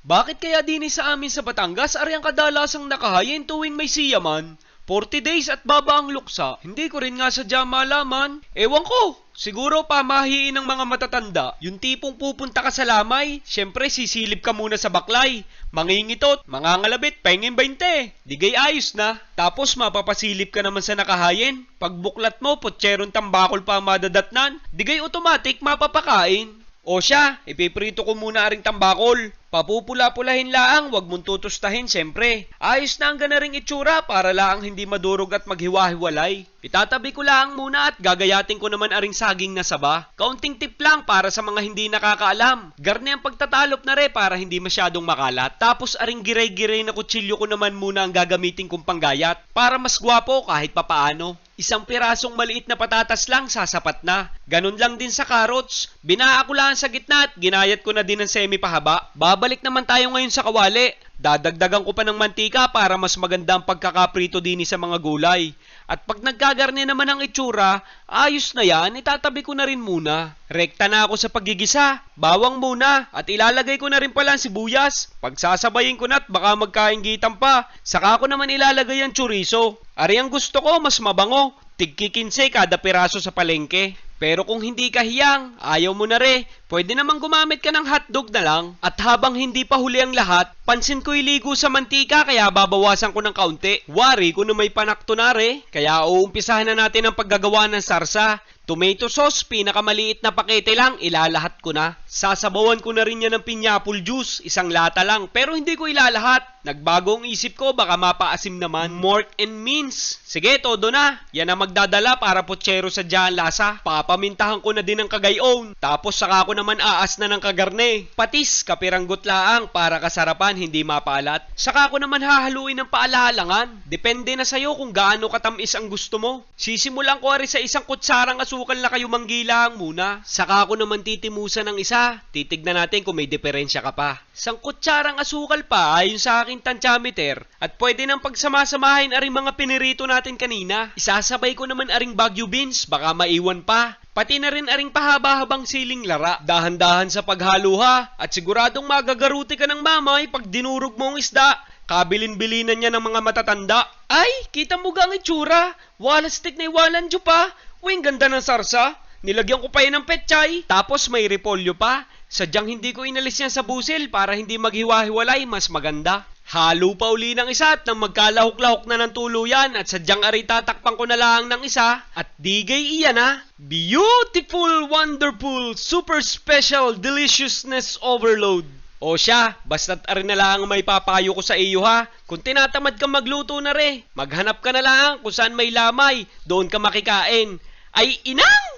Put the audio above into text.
Bakit kaya din sa amin sa Batangas ari ang kadalasang nakahayin tuwing may siyaman? 40 days at baba ang luksa. Hindi ko rin nga sadya malaman. Ewan ko. Siguro pamahiin ng mga matatanda. Yung tipong pupunta ka sa lamay, syempre sisilip ka muna sa baklay. Mangingitot, mangangalabit, pengin 20. Digay ayos na. Tapos mapapasilip ka naman sa nakahayin. Pagbuklat mo, putserong tambakol pa madadatnan. Digay automatic mapapakain. O siya, ipiprito ko muna aring tambakol. Papupula-pulahin laang, wag mong tutustahin siyempre. Ayos na ang ganaring itsura para laang hindi madurog at maghiwa-hiwalay. Itatabi ko laang muna at gagayatin ko naman aring saging na saba. Kaunting tip lang para sa mga hindi nakakaalam. Garne ang pagtatalop na para hindi masyadong makalat. Tapos aring giray-giray na kutsilyo ko naman muna ang gagamitin kong panggayat para mas gwapo kahit papaano. Isang pirasong maliit na patatas lang sasapat na. Ganun lang din sa carrots. Binaa ko lang sa gitna at ginayat ko na din ng semi-pahaba. Babalik naman tayo ngayon sa kawali. Dadagdagan ko pa ng mantika para mas maganda ang pagkakaprito din sa mga gulay. At pag nagkagarne naman ang itsura, ayos na yan, itatabi ko na rin muna. Rekta na ako sa paggigisa, bawang muna, at ilalagay ko na rin pala ang sibuyas. Pagsasabayin ko na at baka magkaingitan pa, saka ko naman ilalagay ang chorizo. Ari ang gusto ko, mas mabango, tig-15 kada piraso sa palengke. Pero kung hindi ka hiyang, ayaw mo na pwede naman gumamit ka ng hotdog na lang. At habang hindi pa huli ang lahat, pansin ko iligo sa mantika kaya babawasan ko ng kaunti. Wari ko na may panakto na kaya uumpisahan na natin ang paggagawa ng sarsa. Tomato sauce, pinakamaliit na pakete lang, ilalahat ko na. Sasabawan ko na rin yan ng pineapple juice, isang lata lang, pero hindi ko ilalahat. Nagbago ang isip ko, baka mapaasim naman. Pork and mince. Sige, todo na. Yan ang magdadala para potsero sa dyan lasa. Papamintahan ko na din ng kagayon. Tapos saka ko naman aas na ng kagarne. Patis, kapiranggot laang para kasarapan, hindi mapalat. Saka ko naman hahaluin ng paalalangan. Depende na sa'yo kung gaano katamis ang gusto mo. Sisimulan ko rin sa isang kutsarang asukal na kayo manggilang muna. Saka ko naman titimusan ng isa. Titignan natin kung may diferensya ka pa. Isang kutsarang asukal pa ayon sa aking tantyameter. At pwede nang pagsamasamahin aring mga pinirito natin kanina. Isasabay ko naman aring Baguio beans, baka maiwan pa. Pati na rin aring pahaba-habang siling lara. Dahan-dahan sa paghalo ha. At siguradong magagaruti ka ng mamay pag dinurog mo ang isda. Kabilin-bilinan niya ng mga matatanda. Ay, kita mo ga ang itsura. Walastik na iwalan dyo pa. Uy, ganda ng sarsa. Nilagyan ko pa yan ng petchay. Tapos may repolyo pa. Sadyang hindi ko inalis yan sa busil para hindi maghiwa-hiwalay, mas maganda. Halo pa uli ng isa at nang magkalahok-lahok na ng tuluyan at sadyang ari tatakpan ko na lang ng isa at digay iyan ha. Beautiful, wonderful, super special, deliciousness overload. O siya, basta't ari na lang may papayo ko sa iyo ha. Kung tinatamad kang magluto na maghanap ka na lang kung saan may lamay, doon ka makikain. Ay inang!